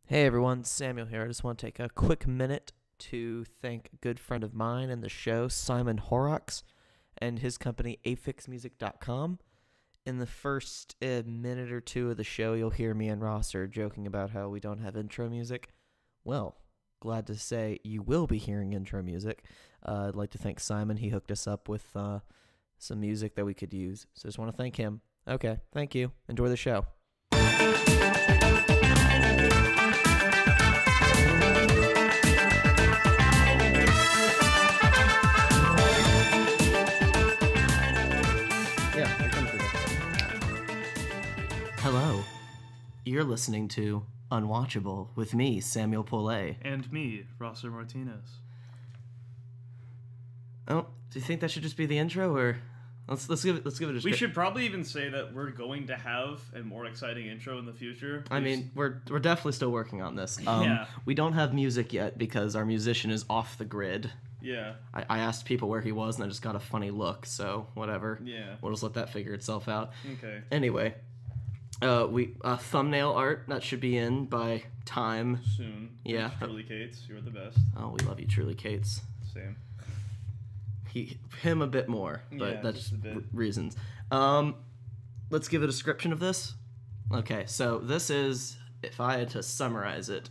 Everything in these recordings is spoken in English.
Hey everyone, Samuel here. I just want to take a quick minute to thank a good friend of mine in the show, Simon Horrocks, and his company, afixmusic.com. In the first minute or two of the show, you'll hear me and Ross are joking about how we don't have intro music. Well, glad to say you will be hearing intro music. I'd like to thank Simon. He hooked us up with some music that we could use. So just want to thank him. Okay, thank you. Enjoy the show. Hello. You're listening to Unwatchable with me, Samuel Polay. And me, Rosser Martinez. Oh, do you think that should just be the intro, or let's give it a description? We should probably even say that we're going to have a more exciting intro in the future. I mean, we're definitely still working on this. Yeah. We don't have music yet because our musician is off the grid. Yeah. I asked people where he was, and I just got a funny look, so whatever. Yeah. We'll just let that figure itself out. Okay. Anyway, thumbnail art, that should be in by time. Soon. Yeah. Thanks, Truly Cates, you're the best. Oh, we love you, Truly Cates. Same. Him a bit more, but Yeah, that's just a bit. Reasons. Let's give a description of this. Okay, so this is, if I had to summarize it,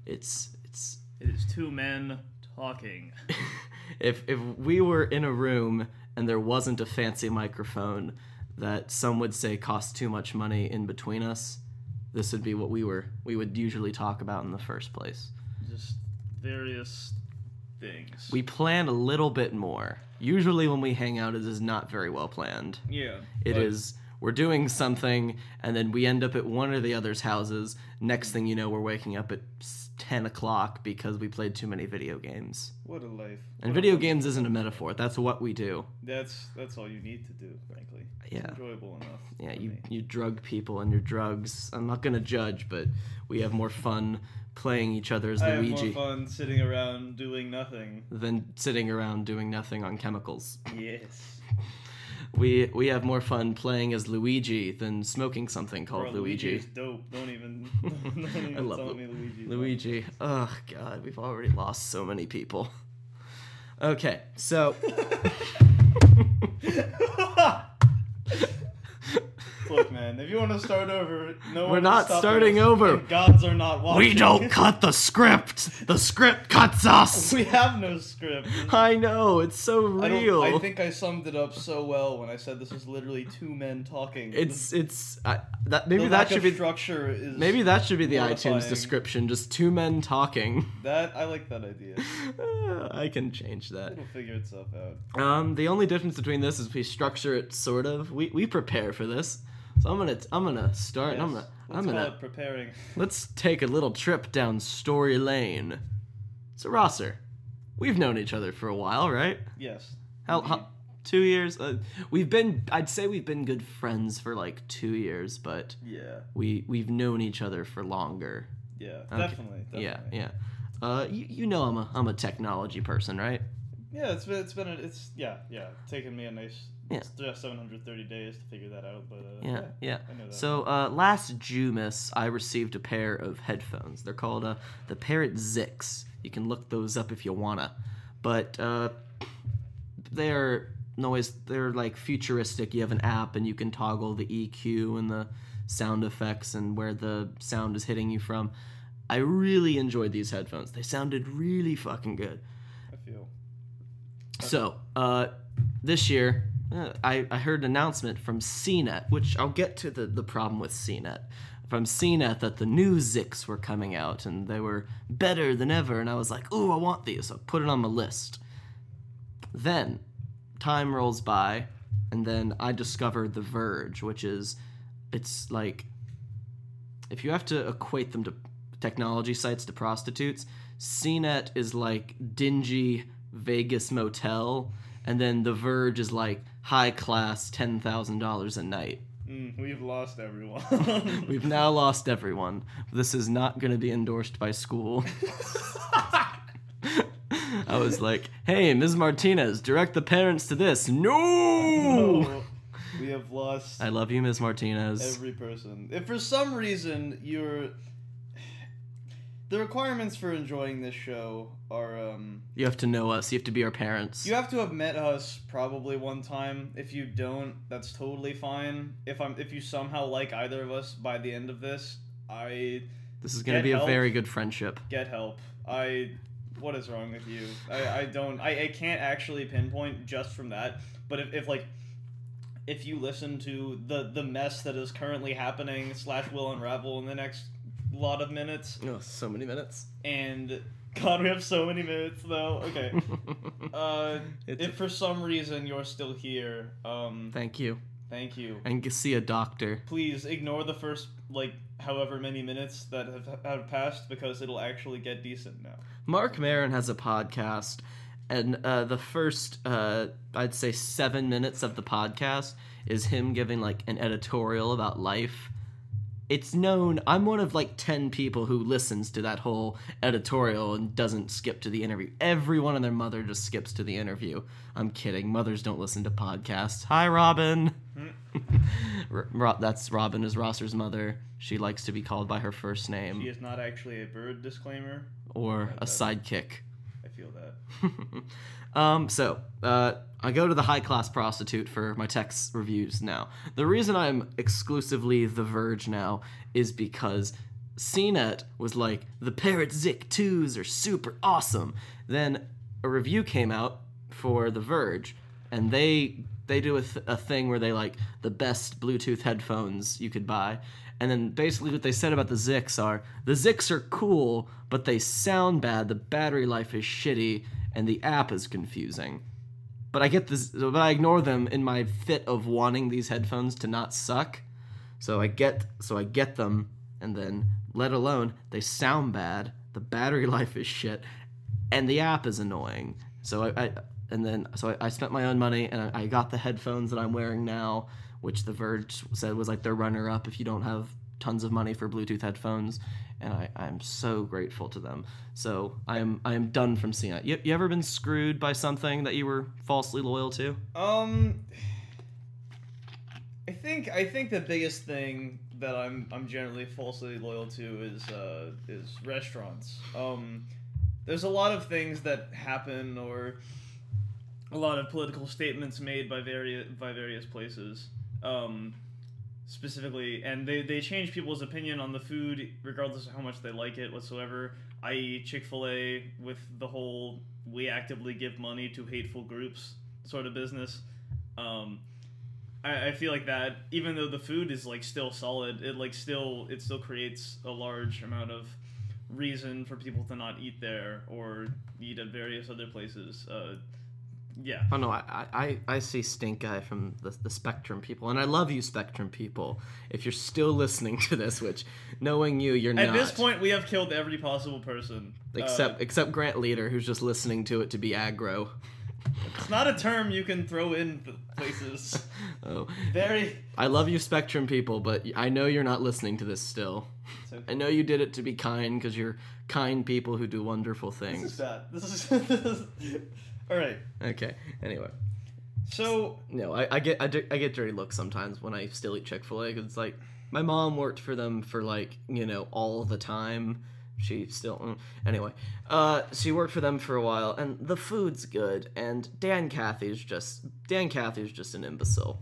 It is two men talking. if we were in a room and there wasn't a fancy microphone that some would say cost too much money in between us, this would be what we would usually talk about in the first place. Just various things. We plan a little bit more. Usually when we hang out, it is not very well planned. Yeah. It is, we're doing something, and then we end up at one or the other's houses. Next thing you know, we're waking up at 10 o'clock because we played too many video games. What a life. And video games isn't a metaphor. That's what we do. That's all you need to do, frankly. Yeah. It's enjoyable enough. Yeah, for you me. drug people and your drugs. I'm not going to judge, but we have more fun playing each other as I have Luigi more fun sitting around doing nothing. than sitting around doing nothing on chemicals. Yes. We have more fun playing as Luigi than smoking something called Bro, Luigi. is dope. Don't even I love tell me Luigi. Luigi. Oh, God, we've already lost so many people. Okay, so... Look, man, if you want to start over, We're not starting over. And gods are not watching. We don't cut the script! The script cuts us! We have no script. I know, it's so real. I think I summed it up so well when I said this is literally two men talking. Maybe The that lack should of be structure is maybe that should be the mortifying. iTunes description, just two men talking. That I like that idea. I can change that. It'll figure itself out. The only difference between this is we structure it sort of. We prepare for this. So I'm gonna start. Yes. And I'm Let's gonna call it preparing. let's take a little trip down story lane. So Rosser, we've known each other for a while, right? Yes. How 2 years? I'd say we've been good friends for like 2 years, but Yeah. we've known each other for longer. Yeah. Okay. Definitely. Yeah. You know I'm a technology person, right? Yeah. It's taken me a nice. Yeah. It's just 730 days to figure that out, but Yeah. I know that. So last Jumas, I received a pair of headphones. They're called the Parrot Zix. You can look those up if you wanna, but they're like futuristic. You have an app and you can toggle the EQ and the sound effects and where the sound is hitting you from. I really enjoyed these headphones. They sounded really fucking good. I feel. So this year, I heard an announcement from CNET, which I'll get to the problem with CNET. From CNET that the new Zix were coming out and they were better than ever, and I was like, ooh, I want these. So I put it on my list. Then time rolls by, and then I discovered The Verge, it's like, if you have to equate them to technology sites to prostitutes, CNET is like dingy Vegas motel, and then The Verge is like high class $10,000 a night. We've lost everyone. We've now lost everyone. This is not going to be endorsed by school. I was like, hey, Ms. Martinez, direct the parents to this. No! We have lost I love you, Ms. Martinez. every person. If for some reason The requirements for enjoying this show are You have to know us. You have to be our parents. you have to have met us probably one time. If you don't, that's totally fine. If you somehow like either of us by the end of this, This is going to be a very good friendship. get help. What is wrong with you? I can't actually pinpoint just from that, but if you listen to the mess that is currently happening / will unravel in the next lot of minutes. Oh, so many minutes. And God, we have so many minutes though. Okay. If for some reason you're still here, thank you. Thank you. And see a doctor. Please ignore the first however many minutes that have passed, because it'll actually get decent now. Mark Maron has a podcast, and the first I'd say 7 minutes of the podcast is him giving an editorial about life. It's known, I'm one of 10 people who listens to that whole editorial and doesn't skip to the interview. Everyone and their mother just skips to the interview. I'm kidding. Mothers don't listen to podcasts. Hi, Robin. That's Robin is Rosser's mother. She likes to be called by her first name. She is not actually a bird, disclaimer. Or a sidekick. I feel that. So, I go to the high-class prostitute for my text reviews now. The reason I'm exclusively The Verge now is because CNET was like, the Parrot Zik 2s are super awesome. Then a review came out for The Verge, and they do a thing where they the best Bluetooth headphones you could buy. And then basically what they said about the Ziks are, the Ziks are cool, but they sound bad, the battery life is shitty, and the app is confusing. But I ignore them in my fit of wanting these headphones to not suck. So I get them, and then, let alone, they sound bad, the battery life is shit, and the app is annoying. So I spent my own money, and I got the headphones that I'm wearing now, which The Verge said was their runner-up if you don't have tons of money for Bluetooth headphones, and I'm so grateful to them. So I am done from seeing it. You ever been screwed by something that you were falsely loyal to? I think the biggest thing that I'm generally falsely loyal to is restaurants. There's a lot of things that happen, or a lot of political statements made by various places, specifically, and they change people's opinion on the food regardless of how much they like it whatsoever, i.e. Chick-fil-A with the whole we actively give money to hateful groups sort of business. I feel like that, even though the food is still solid, it still creates a large amount of reason for people to not eat there or eat at various other places. Yeah. Oh no, I see stink eye from the Spectrum people, and I love you, Spectrum people. If you're still listening to this, which, knowing you're not. At this point, we have killed every possible person. Except Grant Leader, who's just listening to it to be aggro. It's not a term you can throw in places. Oh. Very. I love you, Spectrum people, but I know you're not listening to this still. Okay. I know you did it to be kind, because you're kind people who do wonderful things. This is bad. This is all right. Okay. Anyway. So. No, I get dirty looks sometimes when I still eat Chick-fil-A, because it's my mom worked for them for all the time. She still anyway. She worked for them for a while, and the food's good. And Dan Cathy's just an imbecile.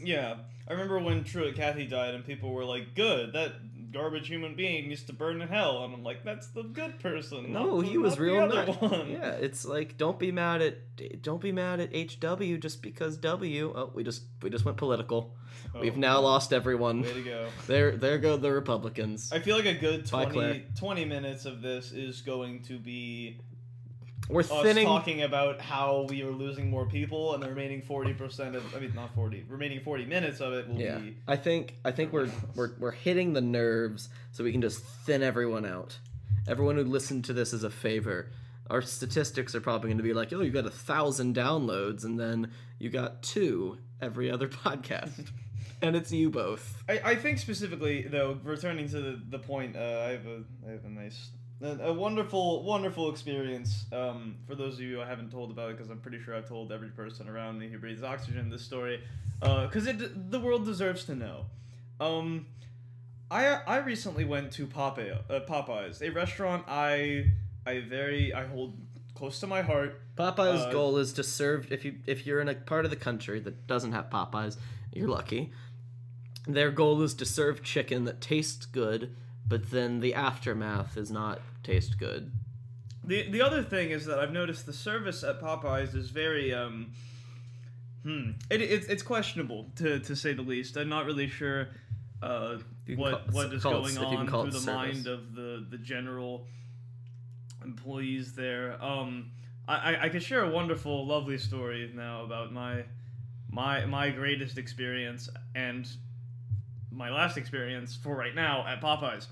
Yeah, I remember when Truett Cathy died, and people were like, "Good, that garbage human being needs to burn in hell," and I'm like, "That's the good person." No, he was real nice. Yeah, it's don't be mad at HW just because W. Oh, we just went political. Oh, we've now lost everyone. Way to go. There go the Republicans. I feel like a good 20 minutes of this is going to be we're thinning, talking about how we are losing more people, and the remaining 40% of remaining 40 minutes of it will be. I think we're hitting the nerves, so we can just thin everyone out. Everyone who listened to this as a favor. Our statistics are probably going to be like, oh, you got 1,000 downloads, and then you got 2 every other podcast. And it's you both. I think specifically, though, returning to the point, I have a nice, a wonderful experience. For those of you I haven't told about it, because I'm pretty sure I've told every person around me who breathes oxygen this story, because the world deserves to know. I recently went to Popeyes, a restaurant I hold close to my heart. Popeye's goal is to serve, if you're in a part of the country that doesn't have Popeyes, you're lucky. Their goal is to serve chicken that tastes good, but then the aftermath is not taste good. The other thing is that I've noticed the service at Popeyes is very it's questionable to say the least. I'm not really sure what is going on through the mind of the general employees there. I could share a wonderful, lovely story now about my greatest experience and my last experience for right now at Popeyes.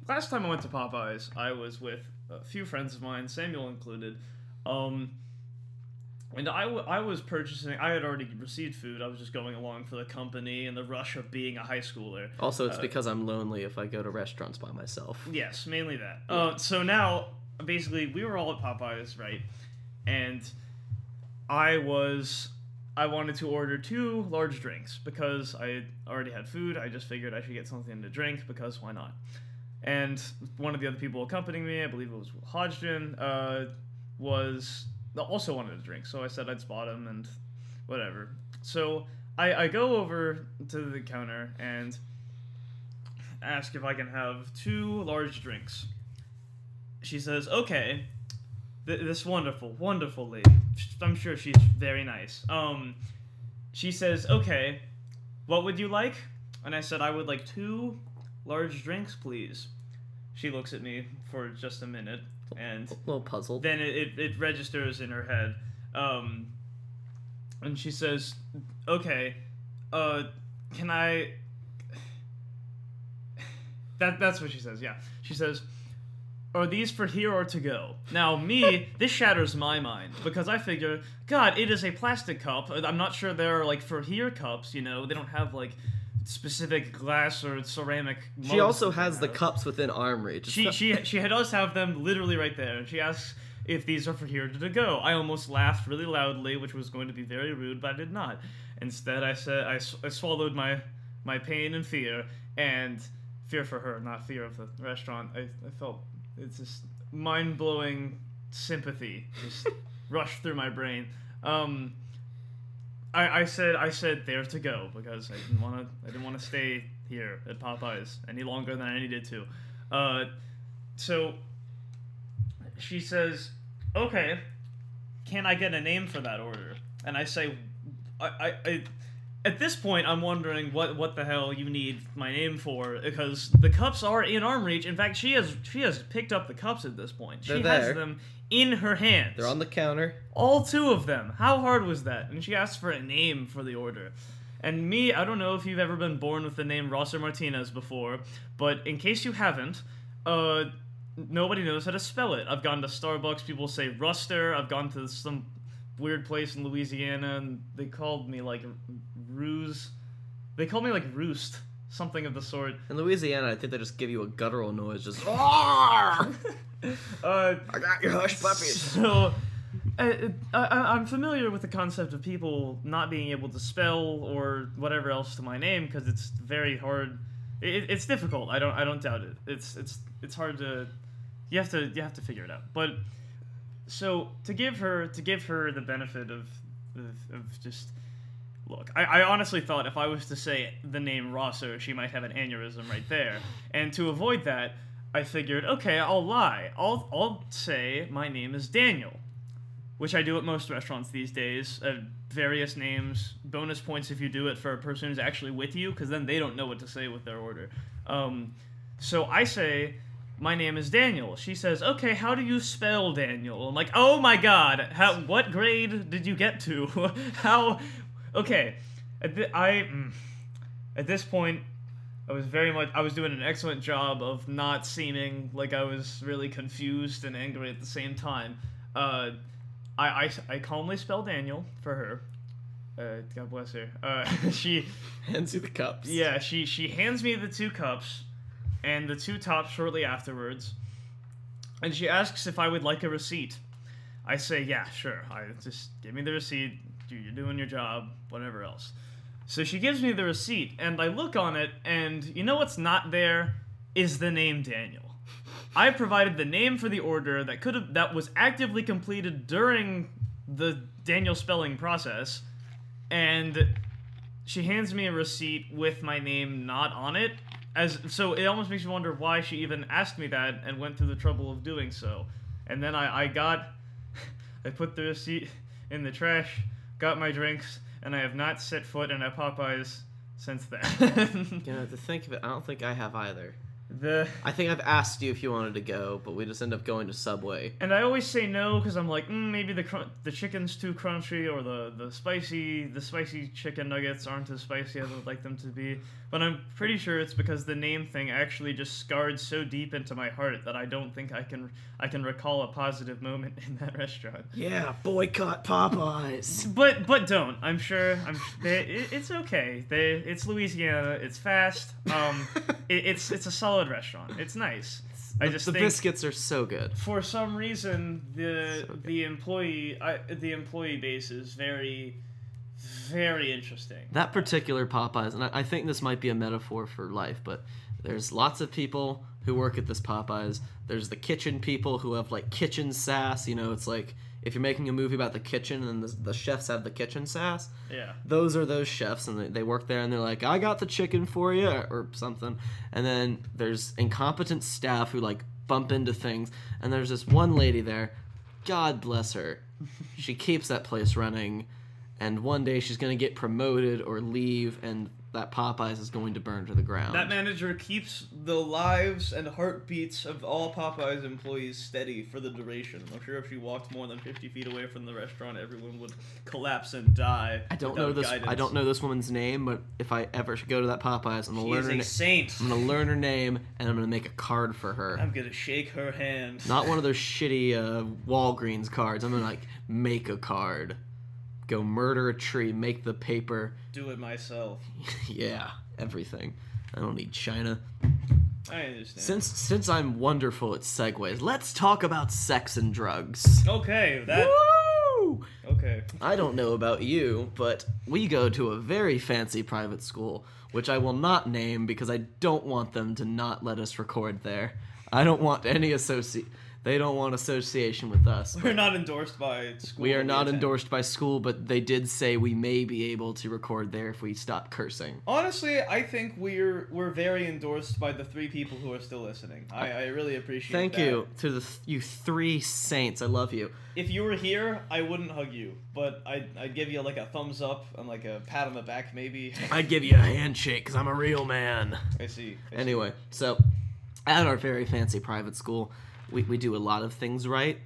Last time I went to Popeyes, I was with a few friends of mine, Samuel included, and I was purchasing. I had already received food. I was just going along for the company and the rush of being a high schooler. Also, it's because I'm lonely if I go to restaurants by myself. Yes, mainly that. Yeah. So now, basically, we were all at Popeyes, right? And I wanted to order 2 large drinks because I already had food. I just figured I should get something to drink because why not? And one of the other people accompanying me, I believe it was Hodgson, also wanted a drink. So I said I'd spot him and whatever. So I go over to the counter and ask if I can have 2 large drinks. She says, okay. This wonderful, wonderful lady. I'm sure she's very nice. She says, okay, what would you like? And I said, I would like 2 large drinks, please. She looks at me for just a minute, and a little puzzled. Then it registers in her head. And she says, okay, can I... That's what she says, yeah. She says, are these for here or to go? Now, this shatters my mind, because I figure, God, it is a plastic cup. I'm not sure they're, like, for here cups, you know? They don't have, like, specific glass or ceramic mugs. She also has the cups within arm reach. She does have them literally right there, and she asks if these are for here or to go. I almost laughed really loudly, which was going to be very rude, but I did not. Instead, I said I swallowed my pain and fear, and fear for her, not fear of the restaurant. I felt... It's just mind-blowing sympathy just rushed through my brain. I said there to go because I didn't want to stay here at Popeyes any longer than I needed to. So she says, "Okay, can I get a name for that order?" And I say, I at this point, I'm wondering what the hell you need my name for, because the cups are in arm reach. In fact, she has picked up the cups at this point. She has them in her hands. They're on the counter. All 2 of them. How hard was that? And she asked for a name for the order. And me, I don't know if you've ever been born with the name Ross or Martinez before, but in case you haven't, nobody knows how to spell it. I've gone to Starbucks, people say Ruster. I've gone to some weird place in Louisiana, and they called me like Ruse. They called me like Roost, something of the sort. In Louisiana, I think they just give you a guttural noise, just I got your hush puppies. So I'm familiar with the concept of people not being able to spell or whatever else to my name because it's very hard. It's difficult. I don't doubt it. It's hard to. You have to figure it out. But so to give her the benefit of just. Look, I honestly thought if I was to say the name Rosser, she might have an aneurysm right there. And to avoid that, I figured, okay, I'll lie. I'll say my name is Daniel, which I do at most restaurants these days. Various names, bonus points if you do it for a person who's actually with you, because then they don't know what to say with their order. So I say, my name is Daniel. She says, okay, how do you spell Daniel? I'm like, oh my god, what grade did you get to? How... Okay, at this point, I was doing an excellent job of not seeming like I was really confused and angry at the same time. I calmly spell Daniel for her. God bless her. She hands you the cups. Yeah, she hands me the 2 cups and the 2 tops shortly afterwards, and she asks if I would like a receipt. I say, yeah, sure. Just give me the receipt. You're doing your job, whatever else. So she gives me the receipt, and I look on it, and you know what's not there is the name Daniel. I provided the name for the order that was actively completed during the Daniel spelling process, and she hands me a receipt with my name not on it. So it almost makes me wonder why she even asked me that and went through the trouble of doing so. And then I put the receipt in the trash, got my drinks, and I have not set foot in a Popeyes since then. You know, to think of it, I don't think I have either. The I think I've asked you if you wanted to go, but we just end up going to Subway. And I always say no because I'm like, maybe the chicken's too crunchy, or the spicy chicken nuggets aren't as spicy as I would like them to be. But I'm pretty sure it's because the name thing actually just scarred so deep into my heart that I don't think I can recall a positive moment in that restaurant. Yeah, boycott Popeyes. But don't. I'm sure. It's okay. It's Louisiana. It's fast. It's a solid restaurant. It's nice. I just the think biscuits are so good. for some reason the employee base is very, very interesting. That particular Popeyes, and I think this might be a metaphor for life, but there's lots of people who work at this Popeyes. There's the kitchen people who have like kitchen sass. You know, it's like if you're making a movie about the kitchen and the chefs have the kitchen sass. Yeah. Those are those chefs, and they work there, and they're like, I got the chicken for you, or something. And then there's incompetent staff who like bump into things, and there's this one lady there, God bless her. She keeps that place running, and one day she's going to get promoted or leave, and that Popeyes is going to burn to the ground. That manager keeps the lives and heartbeats of all Popeyes employees steady for the duration. I'm sure if she walked more than 50 feet away from the restaurant, everyone would collapse and die. I don't know this woman's name, but if I ever should go to that Popeyes, I'm gonna learn her saint. I'm gonna learn her name, and I'm gonna make a card for her. I'm gonna shake her hand. Not one of those shitty Walgreens cards. I'm gonna like make a card. Go murder a tree, make the paper. Do it myself. Yeah, everything. I don't need China. I understand. Since I'm wonderful at segues, let's talk about sex and drugs. Okay, that. Woo! Okay. I don't know about you, but we go to a very fancy private school, which I will not name because I don't want them to not let us record there. I don't want any They don't want association with us. We're not endorsed by school. We are not endorsed by school, but they did say we may be able to record there if we stop cursing. Honestly, I think we're very endorsed by the 3 people who are still listening. I really appreciate Thank that. you to you 3 saints. I love you. If you were here, I wouldn't hug you, but I'd give you like a thumbs up and like a pat on the back maybe. I'd give you a handshake because I'm a real man. I see. Anyway, so at our very fancy private school, we do a lot of things right.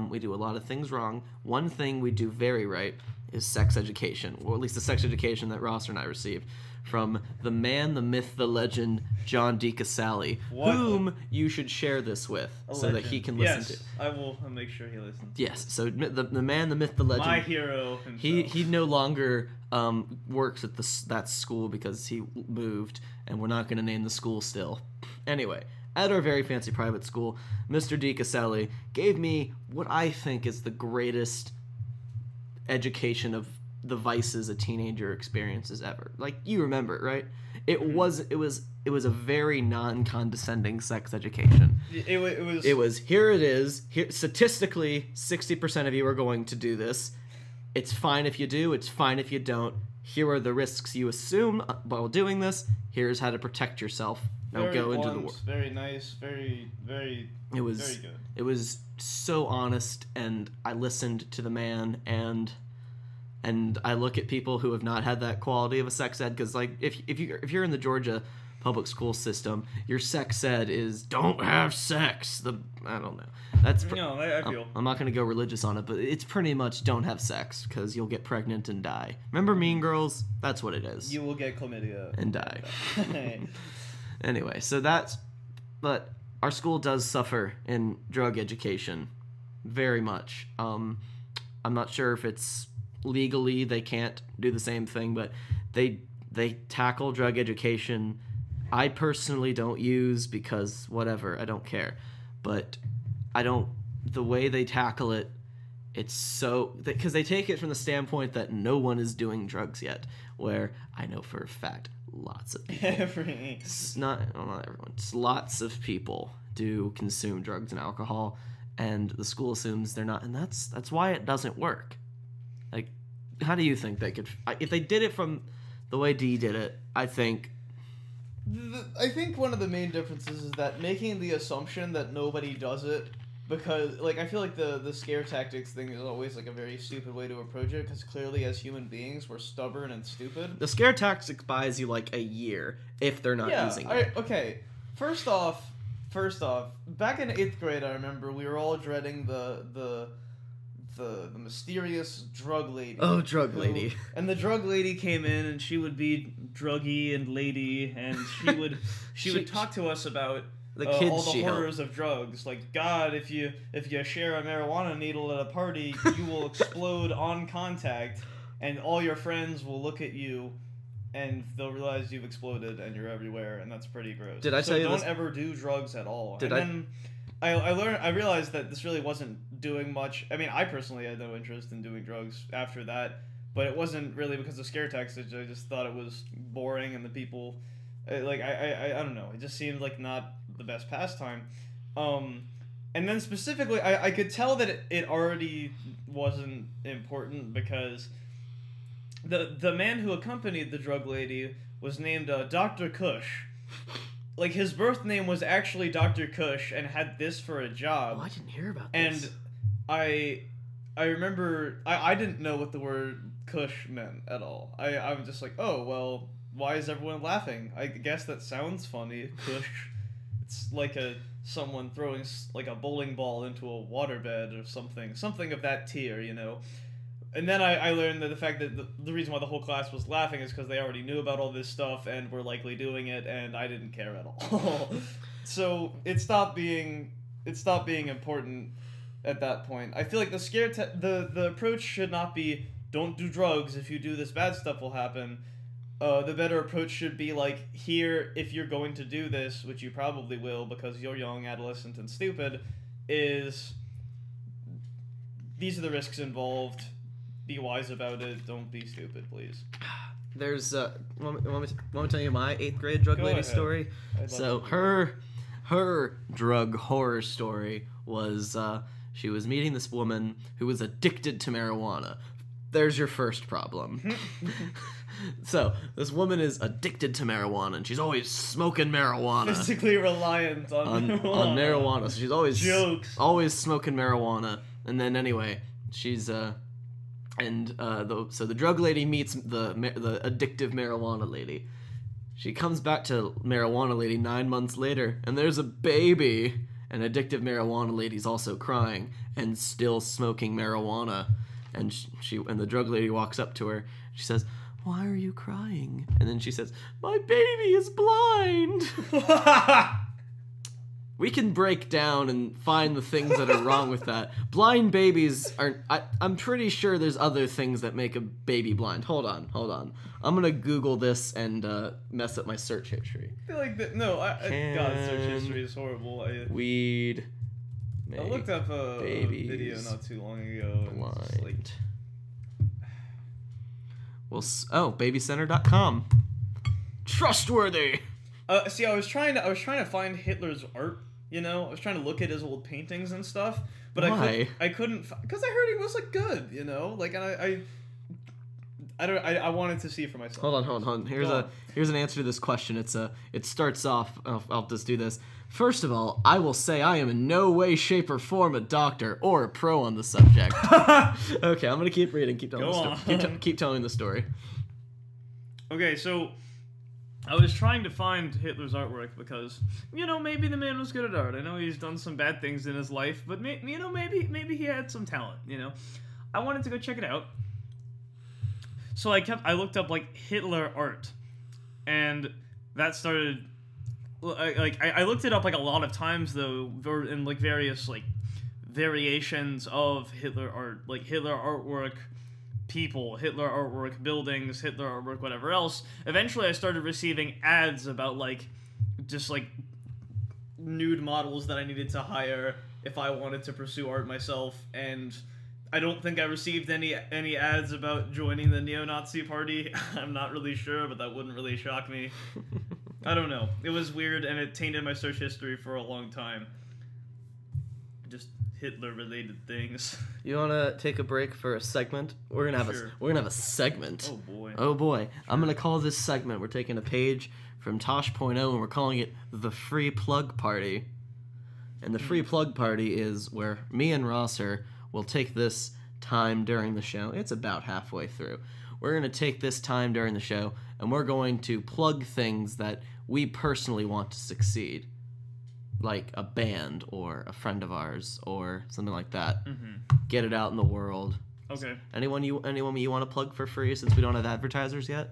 We do a lot of things wrong. One thing we do very right is sex education, or at least the sex education that Rosser and I received from the man, the myth, the legend, John D. Casale, whom you should share this with so that he can listen to. Yes, I'll make sure he listens. Yes, so the man, the myth, the legend. My hero himself. He no longer works at that school because he moved, and we're not going to name the school still. Anyway, at our very fancy private school, Mr. D. Casale gave me what I think is the greatest education of the vices a teenager experiences ever. Like, you remember, right? It was a very non-condescending sex education. It was here it is. Here, statistically, 60% of you are going to do this. It's fine if you do. It's fine if you don't. Here are the risks you assume while doing this. Here's how to protect yourself. Now go into the world. Very nice. Very very very good. It was so honest, and I listened to the man, and I look at people who have not had that quality of a sex ed, because like if you're in the Georgia public school system, your sex ed is don't have sex. I don't know. That's I feel. I'm not gonna go religious on it, but it's pretty much don't have sex because you'll get pregnant and die. Remember Mean Girls? That's what it is. You will get chlamydia and die. Anyway, but our school does suffer in drug education very much. I'm not sure if it's legally they can't do the same thing, but they tackle drug education. I personally don't use because whatever, I don't care. But the way they tackle it it's so because they take it from the standpoint that no one is doing drugs yet, where I know for a fact lots of people, not everyone, lots of people do consume drugs and alcohol, and the school assumes they're not, and that's why it doesn't work. Like, how do you think they could, if they did it from the way Dee did it? I think one of the main differences is that making the assumption that nobody does it, because, like, I feel like the scare tactics thing is always, like, a very stupid way to approach it, because clearly as human beings we're stubborn and stupid. The scare tactic buys you, like, a year if they're not using it. Okay, first off, back in 8th grade, I remember we were all dreading the mysterious drug lady. Oh, drug lady. And the drug lady came in, and she would be druggy and lady, and she would talk to us about the kids all the horrors of drugs. Like, God, if you share a marijuana needle at a party, you will explode on contact, and all your friends will look at you, and they'll realize you've exploded, and you're everywhere, and that's pretty gross. Did I tell you don't this? ever do drugs at all. Then I realized that this really wasn't doing much. I mean, I personally had no interest in doing drugs after that, but it wasn't really because of scare tactics. I just thought it was boring, and the people, like, I don't know. It just seemed like not the best pastime. And then specifically, I could tell that it already wasn't important because the man who accompanied the drug lady was named Dr. Kush. Like, his birth name was actually Dr. Kush and had this for a job. Oh, I didn't hear about and this. And I remember, I didn't know what the word Kush meant at all. I was just like, oh, well, why is everyone laughing? I guess that sounds funny, Kush. It's like someone throwing, like, a bowling ball into a waterbed or something of that tier, you know? And then I learned that the fact that the reason why the whole class was laughing is because they already knew about all this stuff and were likely doing it, and I didn't care at all. So it stopped being important at that point. I feel like the approach should not be, don't do drugs. If you do this, bad stuff will happen. The better approach should be, like, here, if you're going to do this, which you probably will because you're young, adolescent, and stupid, is these are the risks involved. Be wise about it. Don't be stupid, please. There's want me to tell you my 8th grade drug lady story? So her drug horror story was she was meeting this woman who was addicted to marijuana. There's your first problem. So this woman is addicted to marijuana, and she's always smoking marijuana. Physically reliant on marijuana. So she's always smoking marijuana. And then anyway, she's so the drug lady meets the addictive marijuana lady. She comes back to marijuana lady 9 months later, and there's a baby. And addictive marijuana lady's also crying and still smoking marijuana. And and the drug lady walks up to her. She says, "Why are you crying?" And then she says, "My baby is blind." We can break down and find the things that are wrong with that. Blind babies aren't... I'm pretty sure there's other things that make a baby blind. Hold on. I'm going to Google this and mess up my search history. I feel like that... No, God, search history is horrible. Weed... I looked up a video not too long ago. Blind. Well, babycenter.com. Trustworthy. See, I was trying to find Hitler's art. You know, I was trying to look at his old paintings and stuff, but why? I couldn't because I heard he was like good. You know, like, and I wanted to see for myself. Hold on. Here's an answer to this question. It starts off. I'll just do this. First of all, I will say I am in no way, shape, or form a doctor or a pro on the subject. Okay, I'm gonna keep reading. Keep telling the story. Okay, so I was trying to find Hitler's artwork because, you know, maybe the man was good at art. I know he's done some bad things in his life, but maybe he had some talent. You know, I wanted to go check it out. So I looked up, like, Hitler art, and that started, I looked it up, like, a lot of times, though, in, like, various, like, variations of Hitler art, like Hitler artwork people, Hitler artwork buildings, Hitler artwork whatever else. Eventually I started receiving ads about, like, just, like, nude models that I needed to hire if I wanted to pursue art myself, and I don't think I received any ads about joining the neo-Nazi party. I'm not really sure, but that wouldn't really shock me. I don't know. It was weird, and it tainted my search history for a long time. Just Hitler-related things. You want to take a break for a segment? We're gonna have Sure. we're gonna have a segment. Oh boy. Oh boy. I'm gonna call this segment. We're taking a page from Tosh.0 and we're calling it the Free Plug Party. And the Free Plug Party is where me and Rosser will take this time during the show. It's about halfway through. We're going to take this time during the show and we're going to plug things that we personally want to succeed. Like a band or a friend of ours or something like that. Mm-hmm. Get it out in the world. Okay. Anyone you want to plug for free since we don't have advertisers yet?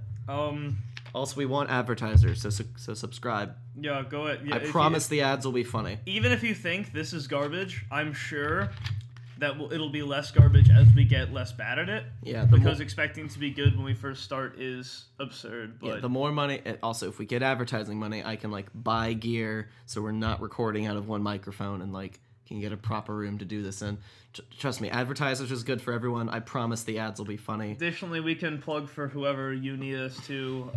Also, we want advertisers, so subscribe. Yeah, go ahead. Yeah, I promise the ads will be funny. Even if you think this is garbage, I'm sure that it'll be less garbage as we get less bad at it. Yeah, because expecting to be good when we first start is absurd. But yeah, the more money. Also, if we get advertising money, I can buy gear, so we're not recording out of one microphone and can get a proper room to do this in. Trust me, advertisers is good for everyone. I promise the ads will be funny. Additionally, we can plug for whoever you need us to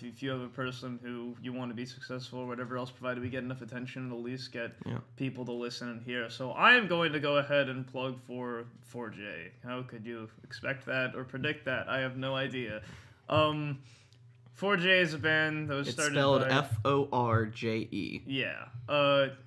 if you have a person who you want to be successful or whatever else, provided we get enough attention and at least get people to listen and hear. So I am going to go ahead and plug for 4J. How could you expect that or predict that? I have no idea. 4J is a band that was started spelled by... Forje. Yeah.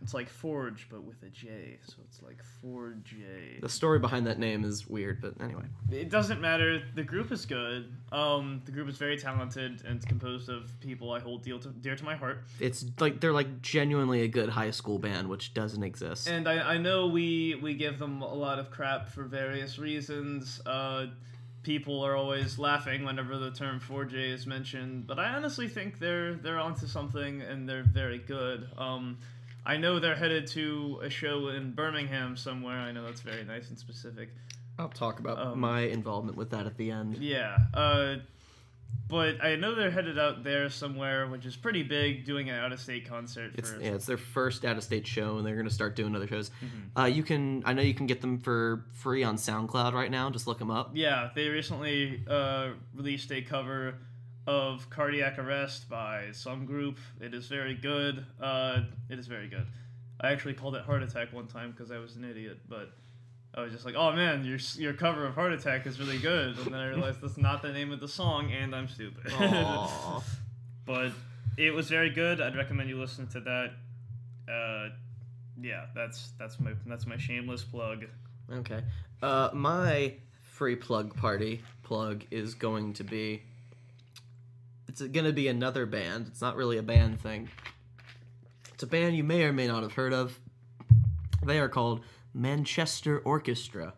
It's like Forge, but with a J, so it's like 4J. The story behind that name is weird, but anyway. It doesn't matter. The group is good. The group is very talented, and it's composed of people I hold dear to my heart. It's they're genuinely a good high school band, which doesn't exist. And I know we give them a lot of crap for various reasons. People are always laughing whenever the term 4J is mentioned, but I honestly think they're onto something and they're very good. I know they're headed to a show in Birmingham somewhere. I know that's very nice and specific. I'll talk about my involvement with that at the end. Yeah, but I know they're headed out there somewhere, which is pretty big, doing an out-of-state concert. It's their first out-of-state show, and they're going to start doing other shows. Mm-hmm. I know you can get them for free on SoundCloud right now. Just look them up. Yeah, they recently released a cover of Cardiac Arrest by some group. It is very good. It is very good. I actually called it Heart Attack one time because I was an idiot, but I was just like, oh man, your cover of Heart Attack is really good. And then I realized that's not the name of the song, and I'm stupid. But it was very good. I'd recommend you listen to that. Yeah, that's my shameless plug. Okay. My free plug plug is going to be... It's going to be another band. It's not really a band thing. It's a band you may or may not have heard of. They are called Manchester Orchestra,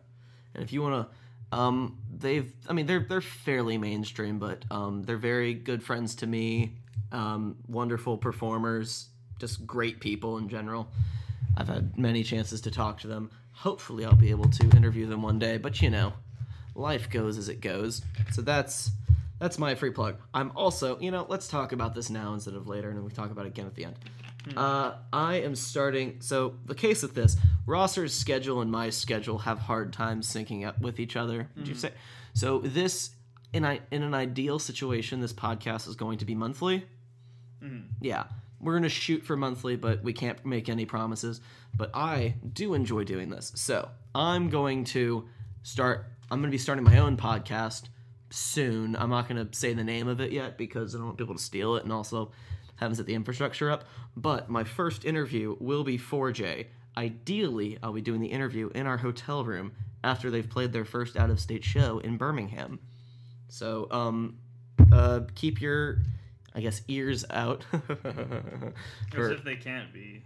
and if you want to, they're fairly mainstream, but they're very good friends to me. Wonderful performers, just great people in general. I've had many chances to talk to them. Hopefully, I'll be able to interview them one day. But life goes as it goes. So that's my free plug. I'm also, let's talk about this now instead of later, and then we talk about it again at the end. I am starting... So, the case with this, Rosser's schedule and my schedule have hard times syncing up with each other. Would you say? So, this... In an ideal situation, this podcast is going to be monthly. Yeah. We're going to shoot for monthly, but we can't make any promises. But I do enjoy doing this. So, I'm going to be starting my own podcast soon. I'm not going to say the name of it yet because I don't want people to steal it, and also haven't set the infrastructure up. But my first interview will be 4J. Ideally, I'll be doing the interview in our hotel room after they've played their first out-of-state show in Birmingham. So, keep your, ears out. As if they can't be.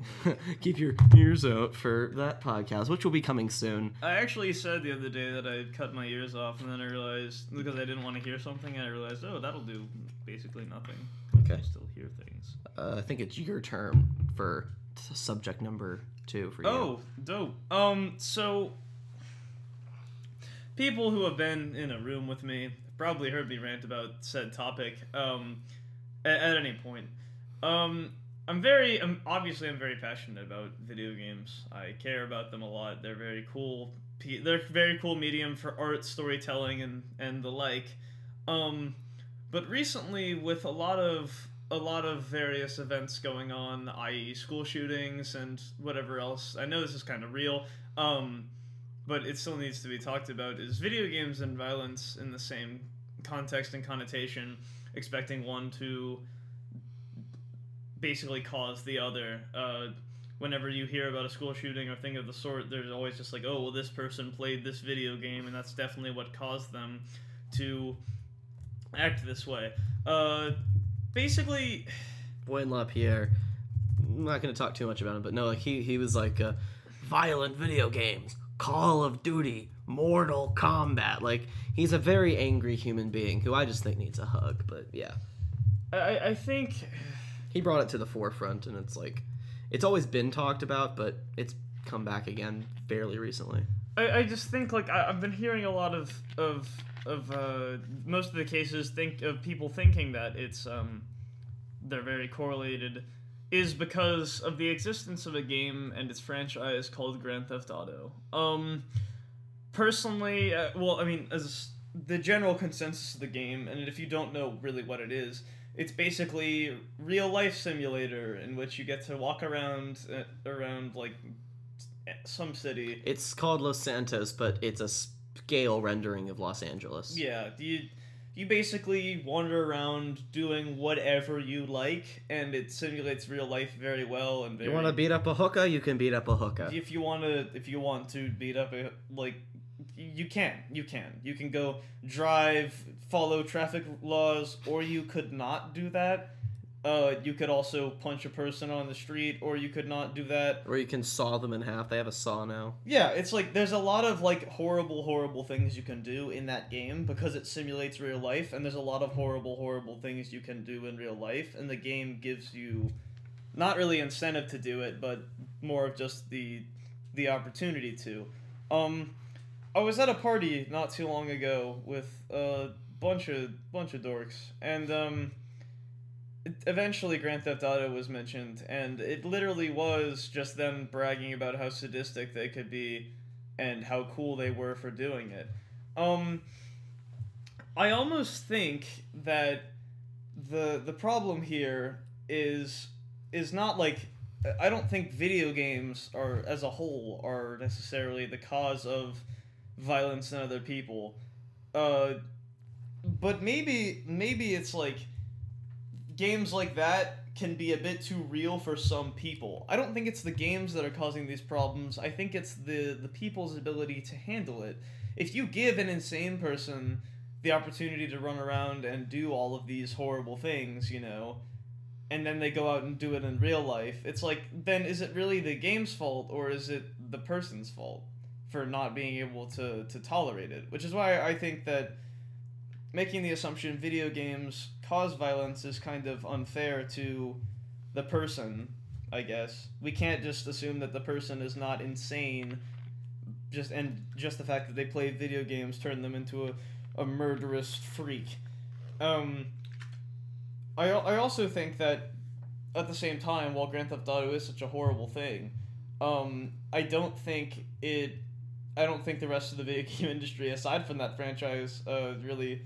Keep your ears out for that podcast, which will be coming soon. I actually said the other day that I'd cut my ears off, and then I realized, because I didn't want to hear something, and I realized, that'll do basically nothing. Okay. I still hear things. I think it's your turn for subject number 2 for you. Oh, dope. So people who have been in a room with me probably heard me rant about said topic at any point. obviously I'm very passionate about video games. I care about them a lot. They're very cool. They're very cool medium for art, storytelling, and the like. But recently, with a lot of various events going on, i.e., school shootings and whatever else. I know this is kind of real, but it still needs to be talked about. Is video games and violence in the same context and connotation, expecting one to basically cause the other. Whenever you hear about a school shooting or thing of the sort, there's always just like, oh, well, this person played this video game, and that's definitely what caused them to act this way. Basically, Boyd LaPierre, I'm not going to talk too much about him, but no, like he was like, violent video games, Call of Duty, Mortal Kombat. Like, he's a very angry human being who I just think needs a hug, but yeah. I think he brought it to the forefront, and it's like, it's always been talked about, but it's come back again fairly recently. I just think, like, I've been hearing a lot of most of the cases of people thinking that it's they're very correlated is because of the existence of a game and its franchise called Grand Theft Auto. Personally, well, I mean, as the general consensus of the game, and if you don't know really what it is, it's basically real life simulator in which you get to walk around like some city. It's called Los Santos, but it's a scale rendering of Los Angeles. Yeah, you basically wander around doing whatever you like, and it simulates real life very well. And you want to beat up a hooker, you can beat up a hooker. If you want to beat up a you can go drive, follow traffic laws, or you could not do that. You could also punch a person on the street, or you could not do that. Or you can saw them in half. They have a saw now. Yeah, it's like there's a lot of like horrible things you can do in that game because it simulates real life, and there's a lot of horrible things you can do in real life, and the game gives you not really incentive to do it, but more of just the opportunity to. I was at a party not too long ago with a bunch of dorks, and eventually Grand Theft Auto was mentioned, and it literally was just them bragging about how sadistic they could be and how cool they were for doing it. I almost think that the problem here is not like, I don't think video games are as a whole are necessarily the cause of violence in other people, but maybe it's like games like that can be a bit too real for some people. I don't think it's the games that are causing these problems. I think it's the people's ability to handle it. If you give an insane person the opportunity to run around and do all of these horrible things, and then they go out and do it in real life, it's like, then is it really the game's fault, or is it the person's fault for not being able to tolerate it? Which is why I think that making the assumption video games cause violence is kind of unfair to the person, I guess. We can't just assume that the person is not insane, just the fact that they play video games turn them into a murderous freak. I also think that at the same time, while Grand Theft Auto is such a horrible thing, I don't think the rest of the video game industry, aside from that franchise, really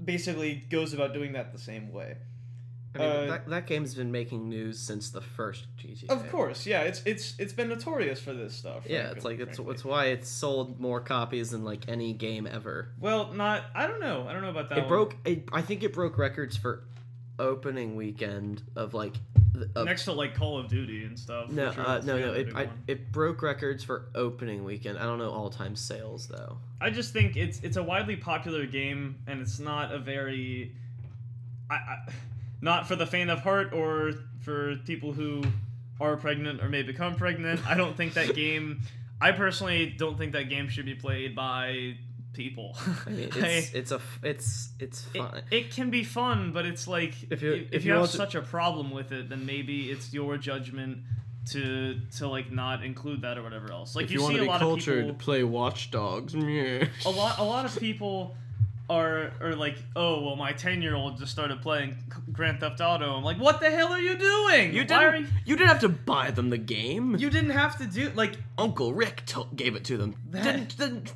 basically goes about doing that the same way. I mean, that game's been making news since the first GTA. Of course, yeah, it's been notorious for this stuff. Yeah, it's why it's sold more copies than like any game ever. Well, I don't know about that. I think it broke records for opening weekend of like next to like Call of Duty and stuff. No, it broke records for opening weekend. I don't know all-time sales though. I just think it's a widely popular game, and it's not a very not for the faint of heart or for people who are pregnant or may become pregnant. I don't think that game. I personally don't think that game should be played by people. I mean, it's fun. It can be fun, but it's like if you have such a problem with it, then maybe it's your judgment to like not include that or whatever else. Like, if you want to be cultured, play Watch Dogs. A lot of people are like, oh well, my 10-year-old just started playing Grand Theft Auto. I'm like, what the hell are you doing? You didn't have to buy them the game. You didn't have to do like Uncle Rick gave it to them.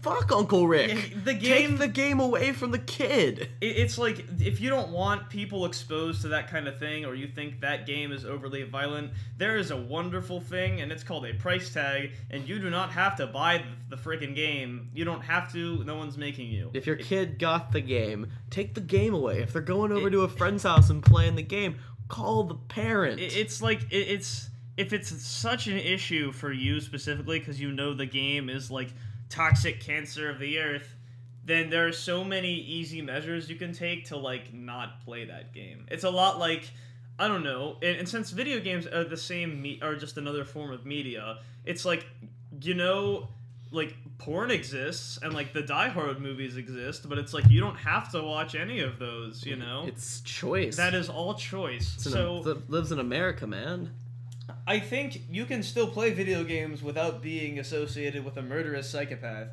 Fuck Uncle Rick. The game, take the game away from the kid. It's like if you don't want people exposed to that kind of thing, or you think that game is overly violent, there is a wonderful thing, and it's called a price tag, and you do not have to buy the freaking game. You don't have to. No one's making you. If your kid got the game, take the game away. If they're going over to a friend's house and playing the game, call the parent. It's like it's if it's such an issue for you specifically because you know the game is like toxic cancer of the earth, then there are so many easy measures you can take to like not play that game. It's a lot like, I don't know, and since video games are the same are just another form of media, it's like, you know, like porn exists and like the Die Hard movies exist, but it's like you don't have to watch any of those, you know? It's choice. That is all choice. Lives in America, man. I think you can still play video games without being associated with a murderous psychopath.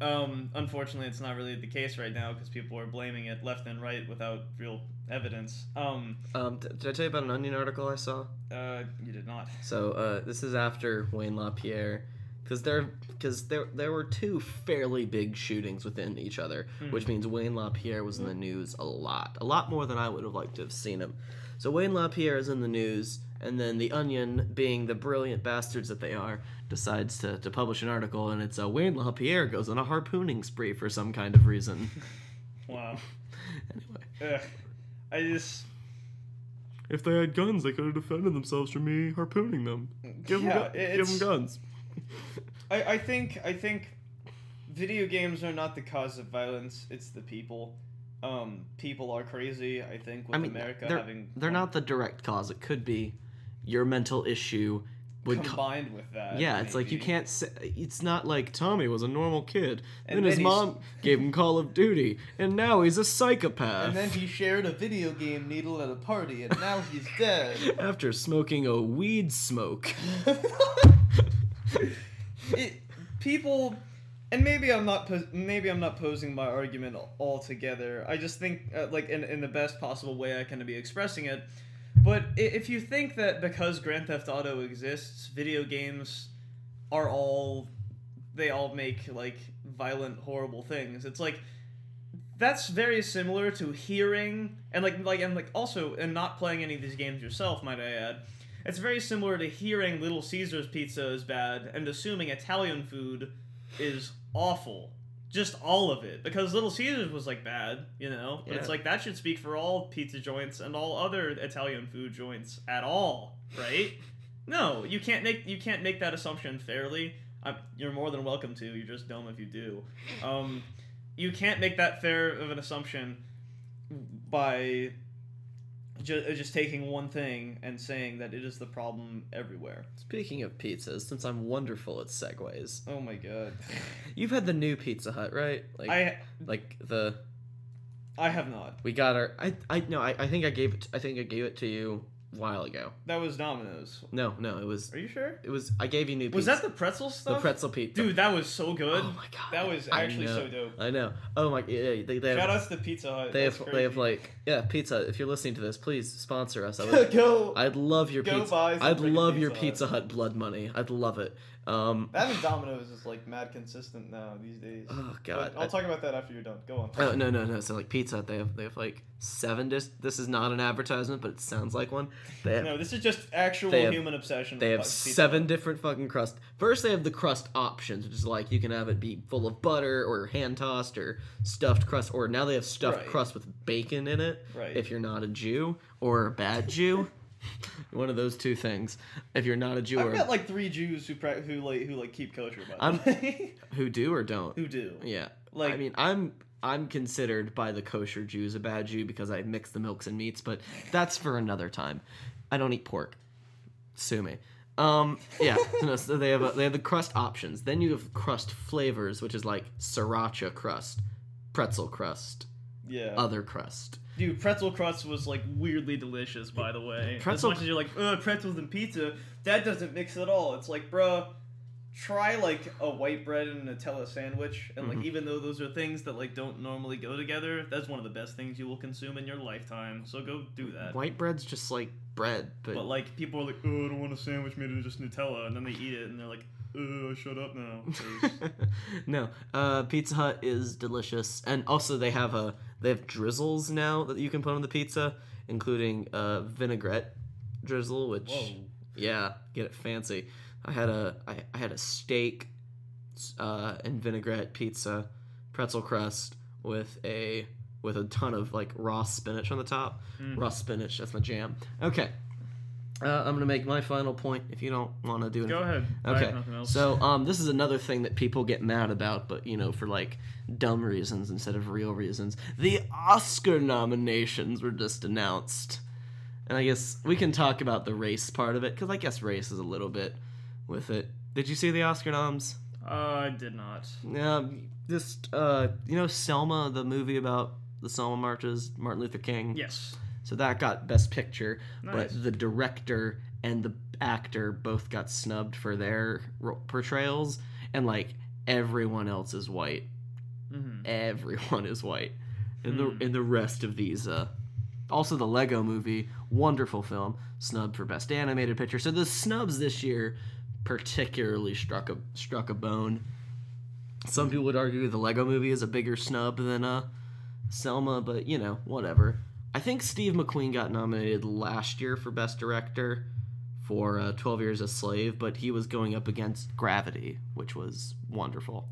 Unfortunately, it's not really the case right now because people are blaming it left and right without real evidence. Did I tell you about an Onion article I saw? You did not. So, this is after Wayne LaPierre, because there were two fairly big shootings within each other, which means Wayne LaPierre was in the news a lot more than I would have liked to have seen him. So Wayne LaPierre is in the news, and then the Onion, being the brilliant bastards that they are, decides to publish an article, and it's Wayne LaPierre goes on a harpooning spree for some kind of reason. Wow. Anyway. If they had guns, they could have defended themselves from me harpooning them. Give them guns. I think video games are not the cause of violence. It's the people. People are crazy. I think with America they're not the direct cause. It could be your mental issue combined with that. Yeah, it's like you can't say, it's not like Tommy was a normal kid, and then his mom gave him Call of Duty, and now he's a psychopath. And then he shared a video game needle at a party, and now he's dead. After smoking a weed smoke. People, and maybe I'm not posing my argument altogether. I just think like in the best possible way I can be expressing it. But if you think that because Grand Theft Auto exists, video games are all make like violent, horrible things. It's like that's very similar to hearing and also not playing any of these games yourself, might I add. It's very similar to hearing Little Caesar's pizza is bad and assuming Italian food is awful. Just all of it. Because Little Caesar's was, like, bad, you know? But it's like, that should speak for all pizza joints and all other Italian food joints at all, right? No, you can't make that assumption fairly. You're more than welcome to. You're just dumb if you do. You can't make that fair of an assumption by just taking one thing and saying that it is the problem everywhere. Speaking of pizzas, since I'm wonderful at segues. Oh my god. You've had the new Pizza Hut, right? I have not. We got our I think I gave it to you a while ago. That was Domino's. No, it was. Are you sure? It was. I gave you new pizza. Was that the pretzel stuff? The pretzel pizza. Dude, that was so good. Oh my god. That was actually so dope. I know. Oh my. Yeah, they have, shout outs to Pizza Hut. They have like Pizza. If you're listening to this, please sponsor us. I'd love your pizza. I'd love your Pizza Hut blood money. I'd love it. That and Domino's is like mad consistent now these days. Oh god. But I'll talk about that after you're done. Go on. Oh no. So like Pizza Hut, they have like 7 this is not an advertisement, but it sounds like one. No, this is just actual human obsession. They have 7 different fucking crusts. First, they have the crust options, which is like you can have it be full of butter or hand tossed or stuffed crust, or now they have stuffed crust with bacon in it. Right. If you're not a Jew or a bad Jew. One of those two things. If you're not a Jew, I've met like 3 Jews who keep kosher. Who do or don't? Who do? Yeah. Like, I mean, I'm considered by the kosher Jews a bad Jew because I mix the milks and meats, but that's for another time. I don't eat pork. Sue me. Yeah. So they have the crust options. Then you have crust flavors, which is like sriracha crust, pretzel crust, other crust. Dude, pretzel crust was, like, weirdly delicious, by the way. As much as you're like, pretzels and pizza, that doesn't mix at all. It's like, bruh, try like a white bread and a Nutella sandwich, and like even though those are things that like don't normally go together, that's one of the best things you will consume in your lifetime. So go do that. White bread's just like bread, But like people are like, oh, I don't want a sandwich made of just Nutella, and then they eat it and they're like, shut up now. No, Pizza Hut is delicious, and also they have drizzles now that you can put on the pizza, including vinaigrette drizzle, which yeah, get it fancy. I had a steak and vinaigrette pizza, pretzel crust with a ton of like raw spinach on the top. Raw spinach, that's my jam. Okay. I'm gonna make my final point. If you don't want to do it, Go ahead. Okay. I have nothing else. So this is another thing that people get mad about, but for like dumb reasons instead of real reasons. The Oscar nominations were just announced, and I guess we can talk about the race part of it because I guess race is a little bit with it. Did you see the Oscar noms? I did not. Just Selma, the movie about the Selma marches, Martin Luther King. Yes. So that got Best Picture, Nice. but the director and the actor both got snubbed for their portrayals, and like everyone else is white. Everyone is white, in the rest of these. Also, the Lego Movie, wonderful film, snubbed for Best Animated Picture. So the snubs this year particularly struck a bone. Some people would argue the Lego Movie is a bigger snub than Selma, but whatever. I think Steve McQueen got nominated last year for Best Director for 12 Years a Slave, but he was going up against Gravity, which was wonderful.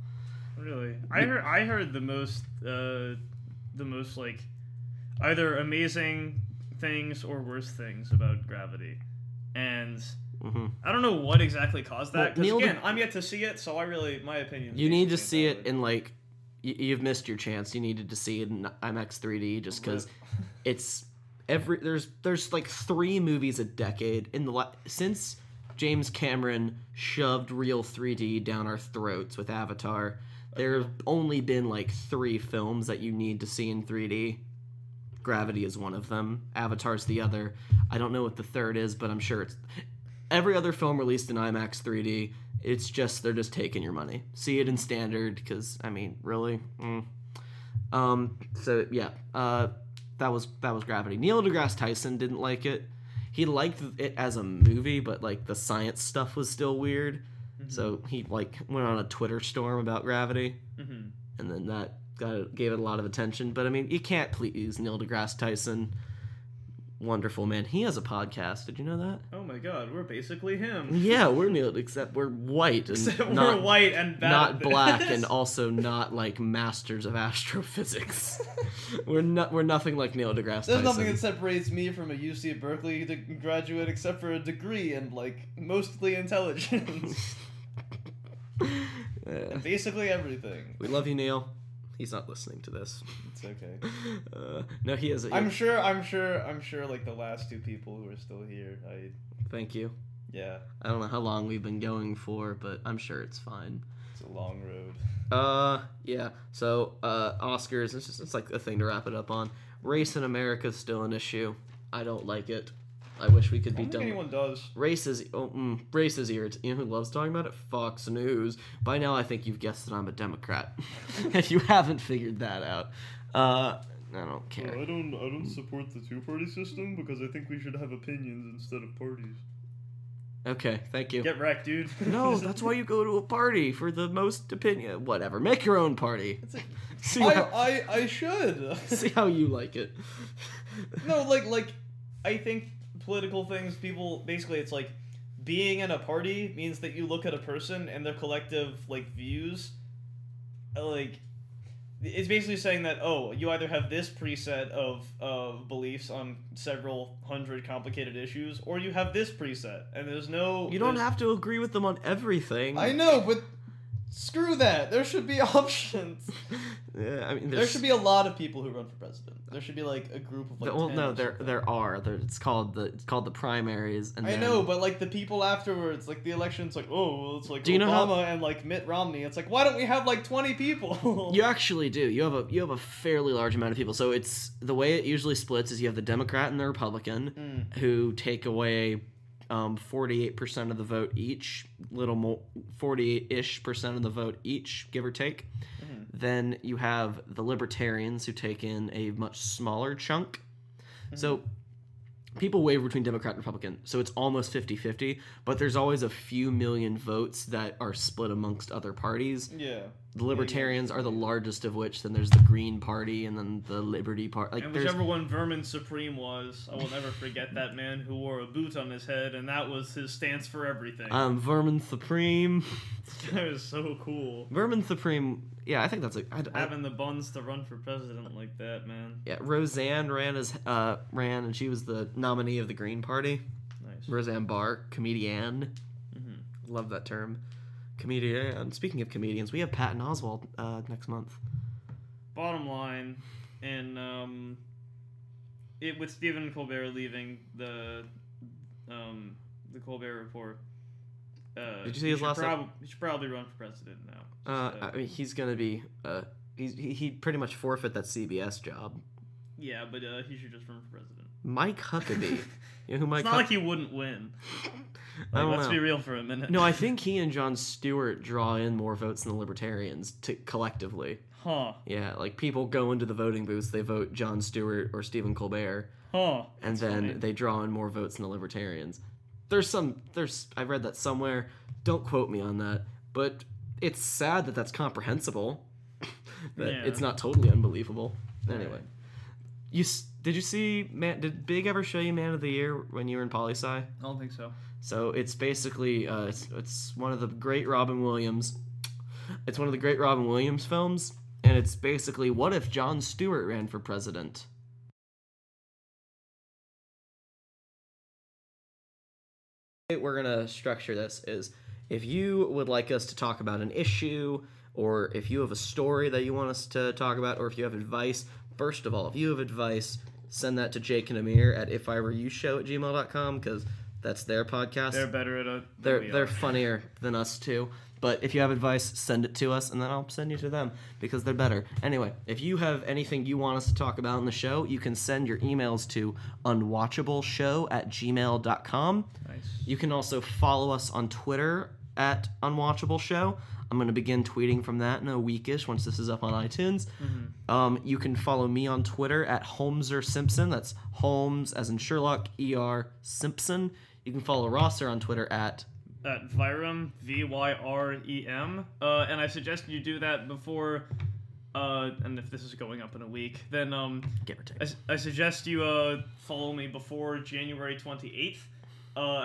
Really, I heard the most like either amazing things or worse things about Gravity, and I don't know what exactly caused that. Because again, I'm yet to see it, so my opinion. You need to see it in like. You've missed your chance. You needed to see it in IMAX 3D just because it's there's like 3 movies a decade since James Cameron shoved real 3D down our throats with Avatar. There have only been like 3 films that you need to see in 3D. Gravity is one of them. Avatar's the other. I don't know what the third is, but I'm sure it's every other film released in IMAX 3D. It's just they're just taking your money. See it in standard because really. So yeah, that was Gravity. Neil deGrasse Tyson didn't like it. He liked it as a movie, but like the science stuff was still weird. So he like went on a Twitter storm about Gravity, and then that gave it a lot of attention. But you can't please Neil deGrasse Tyson. Wonderful man. He has a podcast. Did you know that? Oh my god, we're basically him. Yeah, we're Neil, except we're white and we're white and bad not black, and also not like masters of astrophysics. we're nothing like Neil deGrasse Tyson. There's nothing that separates me from a UC Berkeley graduate except for a degree and like mostly intelligence. And basically everything. We love you, Neil. He's not listening to this. It's okay. No, he is. I'm sure. Like the last 2 people who are still here. Thank you. Yeah. I don't know how long we've been going for, but I'm sure it's fine. It's a long road. Yeah. So, Oscars. It's like a thing to wrap it up on. Race in America is still an issue. I don't like it. I wish we could be done. Anyone does. Race is irritating. You know who loves talking about it? Fox News. By now, I think you've guessed that I'm a Democrat. If you haven't figured that out, I don't care. I don't support the 2-party system because I think we should have opinions instead of parties. Okay, thank you. Get wrecked, dude. No, that's why you go to a party for the most opinion. Whatever, make your own party. I should. See how you like it. No, like I think political things, people basically it's like being in a party means that you look at a person and their collective like views, like it's basically saying that you either have this preset of beliefs on several hundred complicated issues, or you have this preset, and you don't have to agree with them on everything. I know, but screw that. There should be options. Yeah, there should be a lot of people who run for president. There should be like a group of like. Well, no, there are. It's called the primaries. And I know, but like the people afterwards, like the election's like, it's like Obama and like Mitt Romney. It's like, why don't we have like 20 people? You actually do. You have a fairly large amount of people. So it's the way it usually splits is you have the Democrat and the Republican who take away 48% of the vote each, little more, 48-ish% of the vote each, give or take. Then you have the Libertarians, who take in a much smaller chunk. So people waver between Democrat and Republican, so it's almost 50-50, but there's always a few million votes that are split amongst other parties. Yeah. The Libertarians are the largest of which, then there's the Green Party, and then the Liberty Party. And whichever one Vermin Supreme was, I will never forget that man who wore a boot on his head, and that was his stance for everything. Vermin Supreme. That was so cool. Vermin Supreme, yeah, I think that's having the buns to run for president like that, man. Yeah, Roseanne ran, and she was the nominee of the Green Party. Nice. Roseanne Barr, comedian. Love that term. Comedian. Speaking of comedians, we have Patton Oswalt next month. Bottom line, and with Stephen Colbert leaving the Colbert Report, did you see his last? He should probably run for president now. I mean, he's gonna be. He pretty much forfeit that CBS job. Yeah, but he should just run for president. Mike Huckabee. You know who Mike? It's not like he wouldn't win. Let's be real for a minute. No, I think he and Jon Stewart draw in more votes than the Libertarians collectively. Huh. Yeah, like people go into the voting booths, they vote Jon Stewart or Stephen Colbert. Huh. And then they draw in more votes than the Libertarians. I read that somewhere. Don't quote me on that, but it's sad that that's comprehensible. It's not totally unbelievable. Anyway, did you see did Big ever show you Man of the Year when you were in poli-sci? I don't think so. So it's basically it's one of the great Robin Williams. It's one of the great Robin Williams films, and it's basically, what if Jon Stewart ran for president? We're gonna structure this is, if you would like us to talk about an issue, or if you have a story that you want us to talk about, or if you have advice, first of all, if you have advice, send that to Jake and Amir at ifiwereyoushow@gmail.com, because that's their podcast. They're better at it. They're funnier than us too. But if you have advice, send it to us, and then I'll send you to them, because they're better. Anyway, if you have anything you want us to talk about in the show, you can send your emails to unwatchableshow@gmail.com. Nice. You can also follow us on Twitter at Unwatchable I'm going to begin tweeting from that in a weekish once this is up on iTunes. You can follow me on Twitter at HolmeserSimpson. That's Holmes, as in Sherlock, E-R, Simpson. You can follow Rosser on Twitter at Vyrem, V-Y-R-E-M. And I suggest you do that before, and if this is going up in a week, then give or take. I suggest you follow me before January 28th,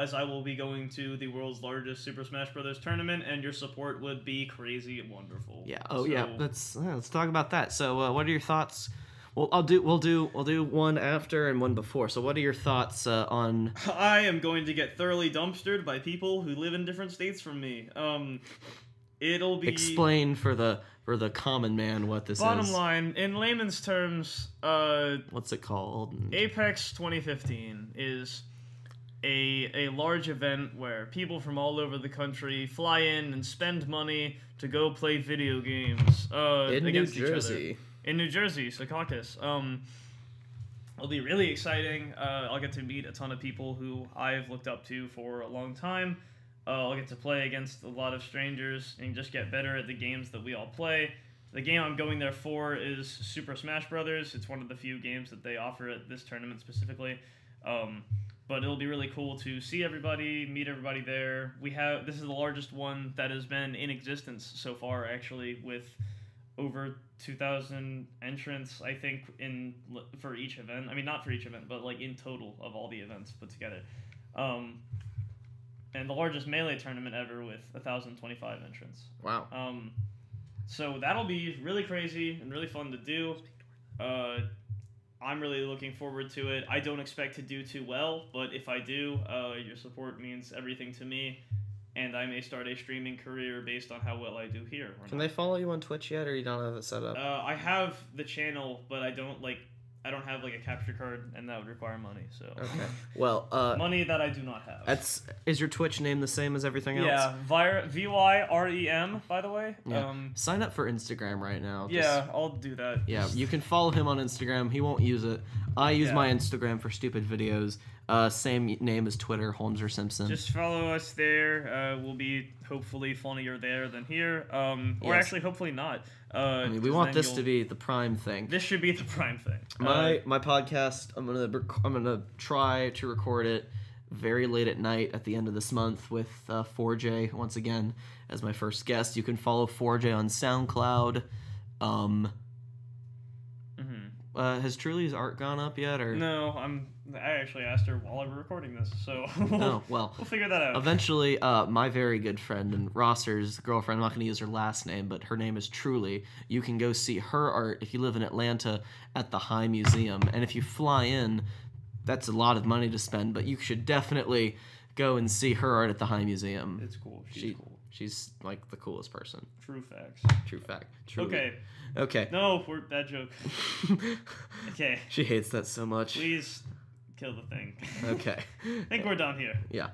as I will be going to the world's largest Super Smash Bros. Tournament, and your support would be crazy and wonderful. Yeah. Oh, so, yeah. Let's talk about that. So, what are your thoughts? Well, we'll do one after and one before. So, what are your thoughts on? I am going to get thoroughly dumpstered by people who live in different states from me. It'll be explain for the common man what this is. Bottom line, in layman's terms, what's it called? Apex 2015 is a large event where people from all over the country fly in and spend money to go play video games against each other. In New Jersey, Secaucus. It'll be really exciting. I'll get to meet a ton of people who I've looked up to for a long time. I'll get to play against a lot of strangers and just get better at the games that we all play. The game I'm going there for is Super Smash Bros. It's one of the few games that they offer at this tournament specifically. But it'll be really cool to see everybody, meet everybody there. This is the largest one that has been in existence so far, actually, with over 2,000 entrants, I think, for each event. I mean, not for each event, but like in total of all the events put together. And the largest Melee tournament ever with 1,025 entrants. Wow. So that'll be really crazy and really fun to do. I'm really looking forward to it. I don't expect to do too well, but if I do, your support means everything to me. And I may start a streaming career based on how well I do here. Can they follow you on Twitch yet, or you don't have it set up? I have the channel, but I don't have like a capture card, and that would require money. So okay, well, money that I do not have. Is your Twitch name the same as everything else? Yeah, Vyrem, by the way. Yeah. Sign up for Instagram right now. Yeah, I'll do that. Yeah, you can follow him on Instagram. He won't use it. I use my Instagram for stupid videos. Same name as Twitter, Holmes or Simpson. Just follow us there. We'll be hopefully funnier there than here. Or Yes. actually, hopefully not. I mean, we want this to be the prime thing. This should be the prime thing. My podcast, I'm gonna try to record it very late at night at the end of this month with 4J once again as my first guest. You can follow 4J on SoundCloud. Has Truly's art gone up yet, or No, I actually asked her while we were recording this, so oh well, we'll figure that out. Eventually, my very good friend and Rosser's girlfriend, I'm not going to use her last name, but her name is Truly. You can go see her art if you live in Atlanta at the High Museum. And if you fly in, that's a lot of money to spend, but you should definitely go and see her art at the High Museum. It's cool. She's cool. She's like the coolest person. True facts. True fact. Truly. Okay. Okay. No, bad joke. Okay. She hates that so much. Please kill the thing. Okay. I think we're done here. Yeah.